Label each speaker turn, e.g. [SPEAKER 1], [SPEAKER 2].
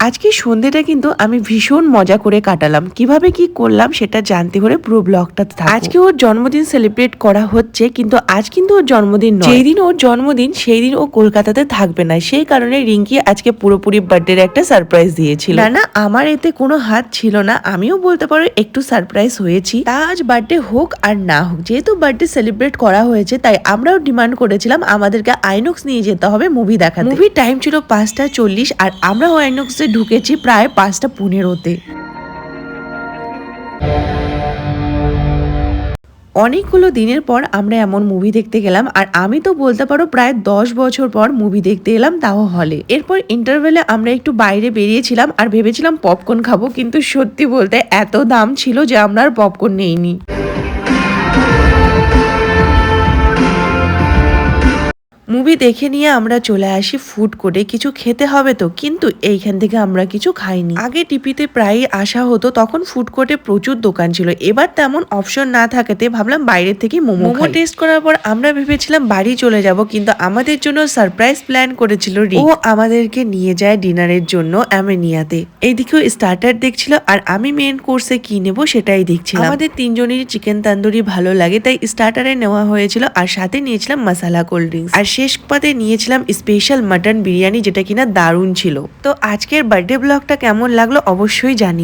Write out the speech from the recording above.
[SPEAKER 1] আজকে সন্ধ্যেটা কিন্তু আমি ভীষণ মজা করে কাটালাম। কিভাবে কি করলাম সেটা জানতে হলে পুরো ব্লগটা থাকো। আজকে ওর জন্মদিন সেলিব্রেট করা হচ্ছে, কিন্তু আজ কিন্তু ওর জন্মদিন নয়। যেই দিন ওর জন্মদিন সেই দিন ও কলকাতাতে থাকবে না, সেই কারণে রিঙ্কি আজকে পুরোপুরি বার্থডের একটা সারপ্রাইজ দিয়েছিল। না আমার এতে কোনো হাত ছিল না, আমিও বলতে পারো একটু সারপ্রাইজ হয়েছি। তা আজ বার্থডে হোক আর না হোক, যেহেতু বার্থডে সেলিব্রেট করা হয়েছে তাই আমরাও ডিমান্ড করেছিলাম আমাদেরকে আইনক্স নিয়ে যেতে হবে মুভি দেখাতে। মুভির টাইম ছিল 5:40 আর আমরাও আইনক্সে ঢুকেছি প্রায় 5:15-তে। অনেকগুলো দিনের পর আমরা এমন মুভি দেখতে গেলাম, আর আমি তো বলতে পারো প্রায় 10 বছর পর মুভি দেখতে এলাম, তাও হলে। এরপর ইন্টারভেলে আমরা একটু বাইরে বেরিয়েছিলাম আর ভেবেছিলাম পপকর্ন খাবো, কিন্তু সত্যি বলতে এত দাম ছিল যে আমরা আর পপকর্ন নেইনি। মুভি দেখে নিয়ে আমরা চলে আসি ফুড কোর্টে, কিছু খেতে হবে তো, কিন্তু এইখান থেকে আমরা কিছু খাইনি। আগে টিপিতে প্রায়ই আসা হতো, তখন ফুড কোর্টে প্রচুর দোকান ছিল, এবার তেমন অপশন না থাকাতে ভাবলাম বাইরের থেকে মোমো টেস্ট করার পর আমরা ভেবেছিলাম বাড়ি চলে যাব, কিন্তু আমাদের জন্য সারপ্রাইজ প্ল্যান করেছিল ও আমাদেরকে নিয়ে যায় ডিনারের জন্য অ্যামেনিয়াতে। এইদিকেও স্টার্টার দেখছিল আর আমি মেন কোর্সে কি নেব সেটাই দেখছিলাম। আমাদের তিনজনেরই চিকেন তান্দুরি ভালো লাগে তাই স্টার্টারে নেওয়া হয়েছিল, আর সাথে নিয়েছিলাম মশালা কোল্ড ড্রিঙ্কস, আর শেষ পাতে নিয়েছিলাম স্পেশাল মাটন বিরিয়ানি, যেটা কিনা দারুণ ছিল। তো আজকের বার্থডে ব্লগটা কেমন লাগলো অবশ্যই জানি।